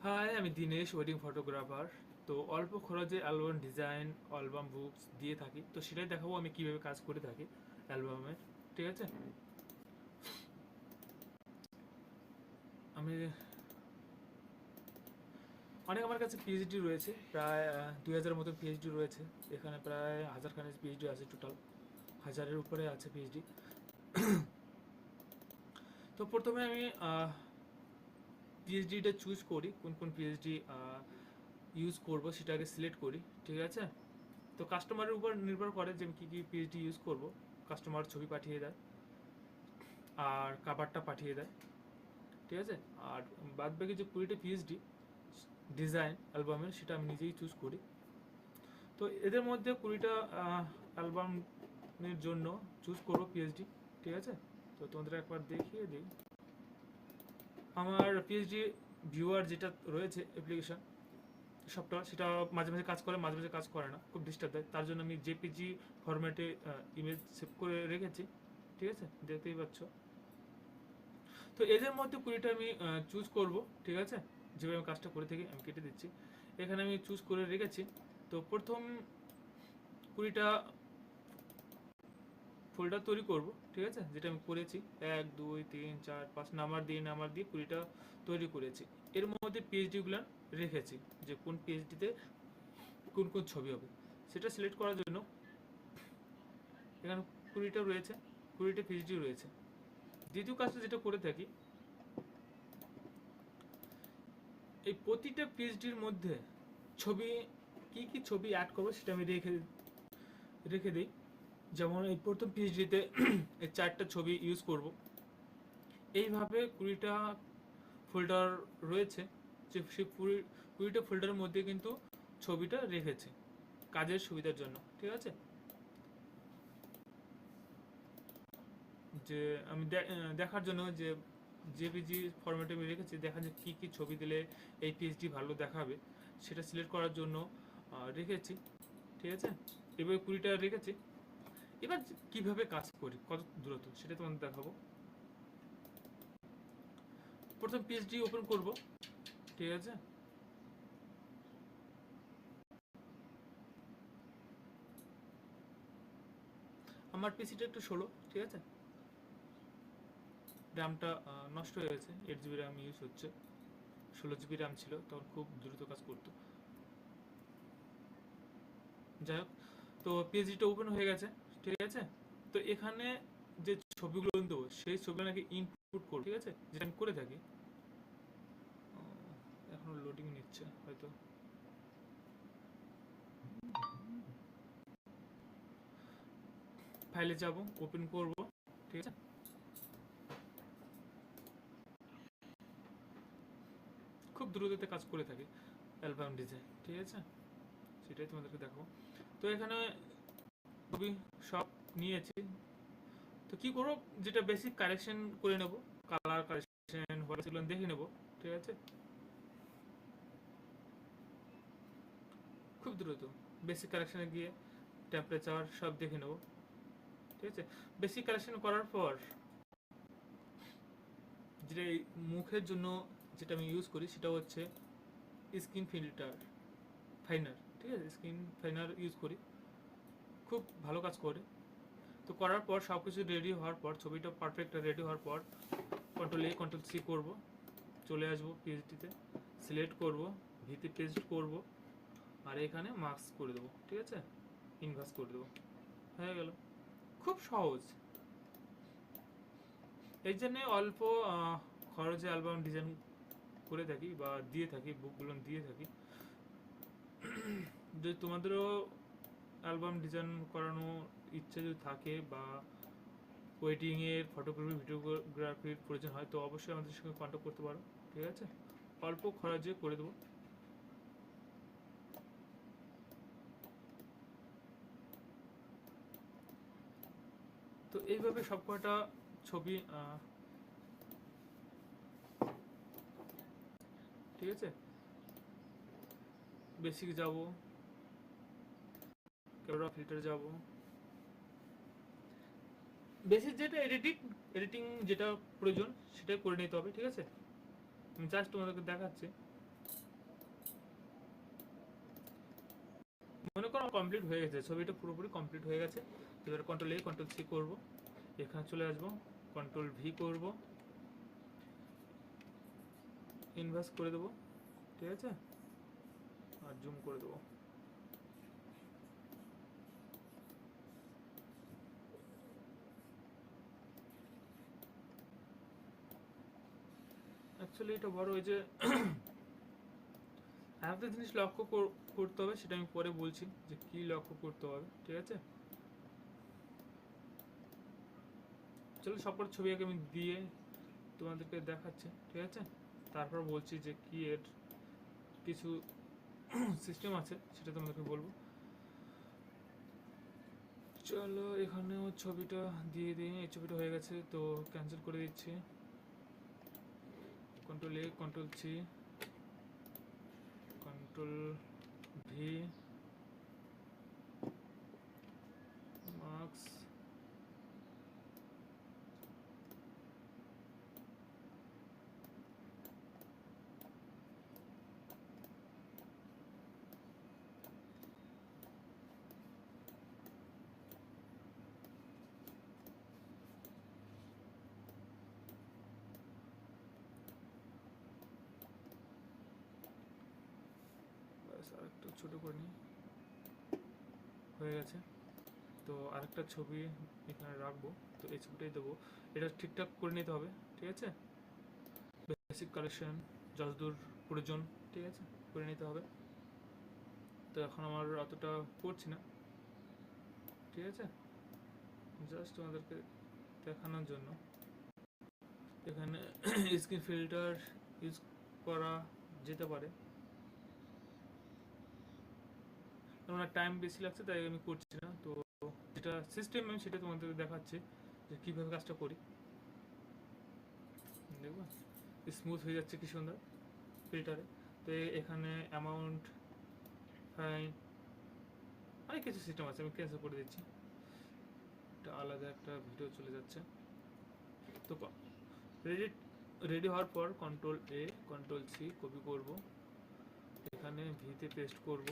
High, আমি Dinesh, wedding photographer. তো অল্প খরচে অ্যালবাম ডিজাইন, অ্যালবাম বুকস দিয়ে থাকি। তো সেটাই দেখাবো আমি কিভাবে কাজ করে থাকি অ্যালবামে। ঠিক আছে, আমি অনেক আমার কাছে পিএইচডি রয়েছে, প্রায় 2000 মতো পিএইচডি রয়েছে। এখানে প্রায় 1000 খানের পিএইচডি আছে, টোটাল 1000-এর উপরে আছে পিএইচডি। তো প্রথমে আমি পিএইচডিটা চুজ করি, কোন কোন পিএইচডি ইউজ করব সেটা আগে সিলেক্ট করি। ঠিক আছে, তো কাস্টমারের উপর নির্ভর করে যে আমি কী কী পিএইচডি ইউজ করব। কাস্টমার ছবি পাঠিয়ে দেয় আর কাভারটা পাঠিয়ে দেয়। ঠিক আছে, আর বাদ বাকি যে 20টা পিএইচডি ডিজাইন অ্যালবামের, সেটা আমি নিজেই চুজ করি। তো এদের মধ্যে 20টা অ্যালবামের জন্য চুজ করবো পিএইচডি। ঠিক আছে, তো তোমাদের একবার দেখিয়ে দিই। আমার পিএইচডি ভিউয়ার যেটা রয়েছে অ্যাপ্লিকেশন সফটওয়্যার, সেটা মাঝে মাঝে কাজ করে, মাঝে মাঝে কাজ করে না, খুব ডিস্টার্ব দেয়। তার জন্য আমি জেপিজি ফরম্যাটে ইমেজ সেভ করে রেখেছি। ঠিক আছে, দেখতেই পাচ্ছ। তো এদের মধ্যে 20টা আমি চুজ করব। ঠিক আছে, যেভাবে আমি কাজটা করে থাকি আমি কেটে দিচ্ছি। এখানে আমি চুজ করে রেখেছি। তো প্রথম 20টা ফোল্ডার তৈরি করব। ঠিক আছে, যেটা আমি করেছি 1 2 3 4 5 নাম্বার দিয়ে 20টা তৈরি করেছি। এর মধ্যে পিএইচডিগুলো রেখেছি, যে কোন পিএইচডিতে কোন কোন ছবি হবে সেটা সিলেক্ট করার জন্য এখানে 20টা রয়েছে, 20টা পিএইচডি রয়েছে। দ্বিতীয় কাজটা যেটা করে থাকি, এই প্রতিটা পিএইচডির মধ্যে ছবি, কি কি ছবি অ্যাড করবো সেটা আমি রেখে রেখে দিই। যেমন এই প্রথম পিএইচডিতে এই 4টা ছবি ইউজ করব। এইভাবে 20টা ফোল্ডার রয়েছে, যে সেই 20টা ফোল্ডারের মধ্যে কিন্তু ছবিটা রেখেছে কাজের সুবিধার জন্য। ঠিক আছে, যে আমি দেখার জন্য যে জেপিজি ফরম্যাটে আমি রেখেছি, দেখা যায় কী কী ছবি দিলে এই পিএইচডি ভালো দেখাবে সেটা সিলেক্ট করার জন্য রেখেছি। ঠিক আছে, এবার 20টা রেখেছি। এবার কিভাবে কাজ করি, কত দ্রুত সেটা তোমাদের দেখাবো। প্রথম পিএইচডি ওপেন করব। ঠিক আছে, আমার পিসিটা একটু ষোলো। ঠিক আছে, র্যামটা নষ্ট হয়ে গেছে, 8 জিবি র্যাম ইউজ হচ্ছে। 16 জিবি র্যাম ছিল, তখন খুব দ্রুত কাজ করতো। যাই হোক, তো পিএইচডিটা ওপেন হয়ে গেছে। ঠিক আছে, তো এখানে যে ছবিগুলো দেবো সেই ছবিগুলো নাকি ইনপুট করবো। ঠিক আছে, যেটা আমি করে থাকি। এখন লোডিং নিচ্ছে হয়তো। ফাইলে যাব, ওপেন করব। ঠিক আছে, খুব দ্রুততে কাজ করে থাকি অ্যালবাম ডিজাইন। ঠিক আছে, সেটাই তোমাদেরকে দেখাবো। তো এখানে ছবি সব নিয়েছি। তো কি করবো, যেটা বেসিক কারেকশন করে নেব, কালার কারেকশন সেগুলো দেখে নেব। ঠিক আছে, খুব দ্রুত বেসিক কারেকশনে গিয়ে টেম্পারেচার সব দেখে নেব। ঠিক আছে, বেসিক কারেকশন করার পর যেটা এই মুখের জন্য যেটা আমি ইউজ করি সেটা হচ্ছে স্কিন ফিল্টার ফাইনার। ঠিক আছে, স্কিন ফাইনার ইউজ করি, খুব ভালো কাজ করে। তো করার পর সব কিছু রেডি হওয়ার পর, ছবিটা পারফেক্ট রেডি হওয়ার পর কন্ট্রোল A কন্ট্রোল C করব, চলে আসবো পিএইচডিতে, সিলেক্ট করব, ভিতে পেস্ট করব, আর এখানে মার্কস করে দেবো। ঠিক আছে, ইনভার্স করে দেবো, হয়ে গেল। খুব সহজ। এই জন্যে অল্প খরচে অ্যালবাম ডিজাইন করে থাকি বা দিয়ে থাকি, বুকগুলো দিয়ে থাকি। যদি তোমাদেরও অ্যালবাম ডিজাইন করানো ইচ্ছা যদি থাকে বা ওয়েডিংয়ের ফটোগ্রাফি ভিডিওগ্রাফির প্রয়োজন হয়, তো অবশ্যই আমাদের সঙ্গে কন্ট্যাক্ট করতে পারো। ঠিক আছে, অল্প খরচে করে দেবো। তো এইভাবে সব কটা ছবি, ঠিক আছে, বেসিক যাব, ক্যামেরা ফিল্টার যাব, বেসিক যেটা এডিটিং যেটা প্রয়োজন সেটাই করে নিতে হবে। ঠিক আছে, আমি জাস্ট তোমাদেরকে দেখাচ্ছি। মনে করো কমপ্লিট হয়ে গেছে, ছবিটা পুরোপুরি কমপ্লিট হয়ে গেছে। এবার কন্ট্রোল এ কন্ট্রোল সি করবো, এখানে চলে আসবো, কন্ট্রোল ভি করবো, ইনভার্স করে দেবো, ঠিক আছে, আর জুম করে দেবো। অ্যাকচুয়ালি এটা বড়, ওই যে একটা জিনিস লক্ষ্য করতে হবে, সেটা আমি পরে বলছি যে কি লক্ষ্য করতে হবে, ঠিক আছে। চলো সবকটা ছবি আগে আমি দিয়ে তোমাদেরকে দেখাচ্ছি, ঠিক আছে, তারপর বলছি যে কি এর কিছু সিস্টেম আছে সেটা তোমাদেরকে বলবো। চলো এখানেও ছবিটা দিয়ে দিই, এই ছবিটা হয়ে গেছে, তো ক্যান্সেল করে দিচ্ছি, control A control C control V, marks, আর একটু ছোটো করে নিই, হয়ে গেছে। তো আরেকটা ছবি এখানে রাখবো, তো এই ছবিটাই দেবো, এটা ঠিকঠাক করে নিতে হবে, ঠিক আছে, বেসিক কালেকশন যতদূর প্রয়োজন, ঠিক আছে, করে নিতে হবে। তো এখন আমার অতটা করছি না, ঠিক আছে, জাস্ট তোমাদেরকে দেখানোর জন্য। এখানে স্ক্রিন ফিল্টার ইউজ করা যেতে পারে, আমার টাইম বেশি লাগছে তাই আমি করছি না। তো যেটা সিস্টেম আমি সেটা তোমাদের দেখাচ্ছি যে কীভাবে কাজটা করি, দেখবো স্মুথ হয়ে যাচ্ছে কি সুন্দর ফিল্টারে। তো এখানে অ্যামাউন্ট, ফাইন, অনেক কিছু সিস্টেম আছে, আমি ক্যান্সেল করে দিচ্ছি, এটা আলাদা একটা ভিডিও চলে যাচ্ছে। তো রেডি রেডি হওয়ার পর control A control C copy করব, এখানে ভিতে পেস্ট করব,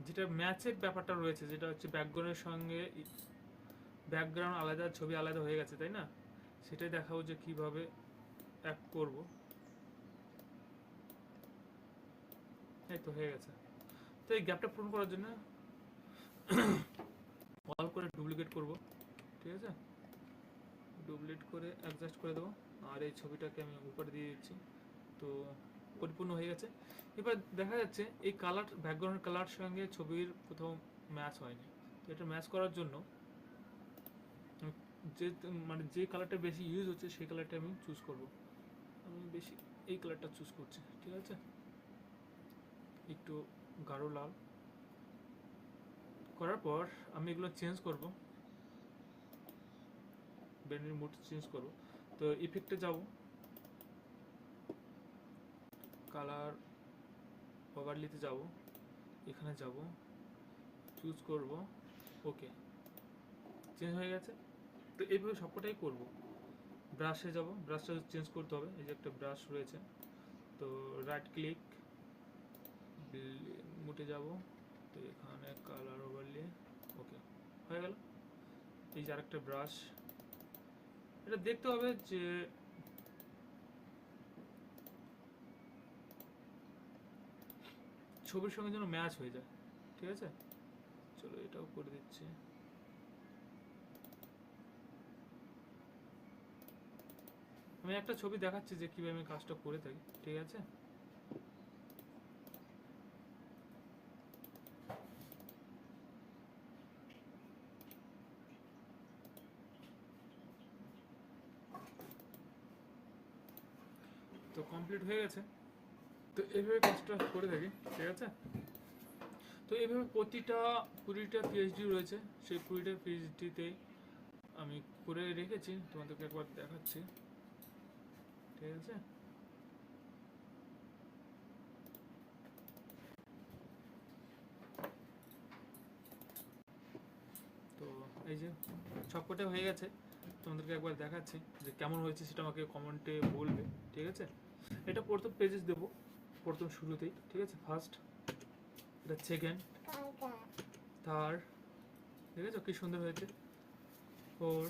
যেটা ম্যাচের ব্যাপারটা রয়েছে, যেটা হচ্ছে ব্যাকগ্রাউন্ডের সঙ্গে ব্যাকগ্রাউন্ড আলাদা, ছবি আলাদা হয়ে গেছে, তাই না, সেটাই দেখাবো যে কিভাবে অ্যাড করব। এই তো হয়ে গেছে। তো এই গ্যাপটা পূরণ করার জন্য অল করে ডুপ্লিকেট করব, ঠিক আছে, ডুপ্লিকেট করে অ্যাডজাস্ট করে দেবো, আর এই ছবিটাকে আমি উপরে দিয়ে দিচ্ছি। তো পরিপূর্ণ হয়ে গেছে। এবার দেখা যাচ্ছে এই কালার, ব্যাকগ্রাউন্ড কালার সঙ্গে ছবির কোথাও ম্যাচ হয়নি। তো এটা ম্যাচ করার জন্য যে মানে যে কালারটা বেশি ইউজ হচ্ছে সেই কালারটা আমি চুজ করব। আমি বেশি এই কালারটা চুজ করছি, ঠিক আছে, একটু গাঢ় লাল করার পর আমি এগুলো চেঞ্জ করব, ব্যান্ডের মুড চেঞ্জ করব। তো ইফেক্টে যাব, কালার ওভারলিতে যাব, এখানে যাব, চুজ করব, ওকে, চেঞ্জ হয়ে গেছে। তো এইভাবে সবকটাই করব। ব্রাশে যাব, ব্রাশটা চেঞ্জ করতে হবে, এই যে একটা ব্রাশ রয়েছে, তো রাইট ক্লিক, মুটে যাব, তো এখানে কালার ওভারলে, ওকে, হয়ে গেল। এই যে আরেকটা ব্রাশ, এটা দেখতে হবে যে ছবির সঙ্গে যেন ম্যাচ হয়ে যায়, ঠিক আছে, চলো এটাও করে দিচ্ছি। আমি একটা ছবি দেখাচ্ছি যে কিভাবে আমি কাজটা করে থাকি, ঠিক আছে। তো কমপ্লিট হয়ে গেছে। তো এইভাবে কাজটা করে থাকি, ঠিক আছে। তো এইভাবে প্রতিটা 20টা পিএইচডি রয়েছে, সেই 20টা পিএইচডিতে আমি করে রেখেছি, তোমাদেরকে একবার দেখাচ্ছি, ঠিক আছে। তো এই যে সবকটা হয়ে গেছে, তোমাদেরকে একবার দেখাচ্ছি যে কেমন হয়েছে সেটা আমাকে কমেন্টে বলবে, ঠিক আছে। এটা প্রথম পেজেস দেবো, প্রথম শুরুতেই, ঠিক আছে। ফার্স্ট, এটা সেকেন্ড, থার্ড, ঠিক আছে, কি সুন্দর হয়েছে। ফোর,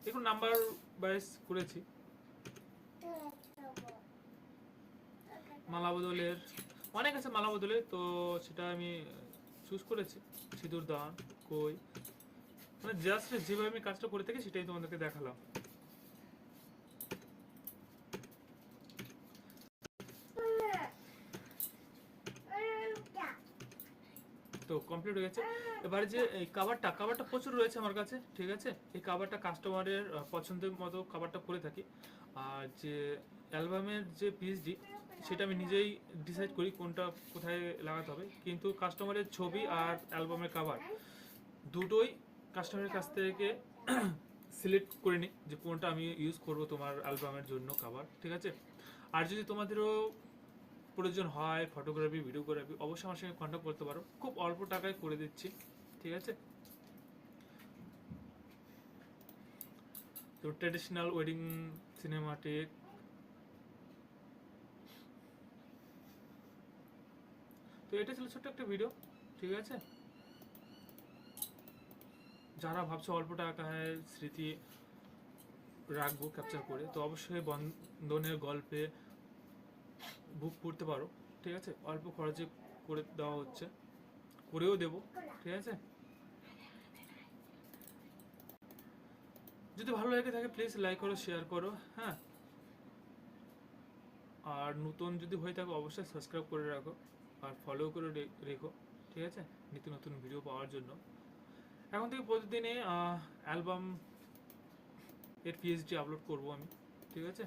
এখন নাম্বার ওয়াইজ করেছি। মালা বদলের অনেক আছে, মালা বদলের, তো সেটা আমি চুজ করেছি। সিঁদুর দান, কই, মানে জাস্ট যেভাবে আমি কাজটা করে থাকি সেটাই তোমাদেরকে দেখালাম। তো কমপ্লিট হয়ে গেছে। এবারে যে এই কাভারটা প্রচুর রয়েছে আমার কাছে, ঠিক আছে। এই কাভারটা কাস্টমারের পছন্দের মতো কাভারটা করে থাকি। আর যে অ্যালবামের যে পিএইচডি সেটা আমি নিজেই ডিসাইড করি কোনটা কোথায় লাগাতে হবে, কিন্তু কাস্টমারের ছবি আর অ্যালবামের কাভার দুটোই কাস্টমারের কাছ থেকে সিলেক্ট করে নিই যে কোনটা আমি ইউজ করব তোমার অ্যালবামের জন্য কাভার, ঠিক আছে। আর যদি তোমাদেরও প্রয়োজন হয় ফটোগ্রাফি, ভিডিওগ্রাফি, অবশ্যই আমার সঙ্গে কন্ট্যাক্ট করতে পারো, খুব অল্প টাকায় করে দিচ্ছি, ঠিক আছে। তো ট্র্যাডিশনাল, ওয়েডিং, সিনেমাটিক, তো এটা ছিল ছোট্ট একটা ভিডিও, ঠিক আছে। যারা ভাবছো অল্প টাকায় স্মৃতি রাখবো ক্যাপচার করে, তো অবশ্যই বন্ধনের গল্পে বুক করতে পারো, ঠিক আছে। অল্প খরচে করে দেওয়া হচ্ছে, করেও দেবো, ঠিক আছে। যদি ভালো লেগে থাকে প্লিজ লাইক করো, শেয়ার করো, হ্যাঁ। আর নতুন যদি হয়ে থাকে অবশ্যই সাবস্ক্রাইব করে রাখো আর ফলো করে রেখো, ঠিক আছে, নিত্য নতুন ভিডিও পাওয়ার জন্য। এখন থেকে প্রতিদিনে অ্যালবাম এর পিএইচডি আপলোড করব আমি, ঠিক আছে।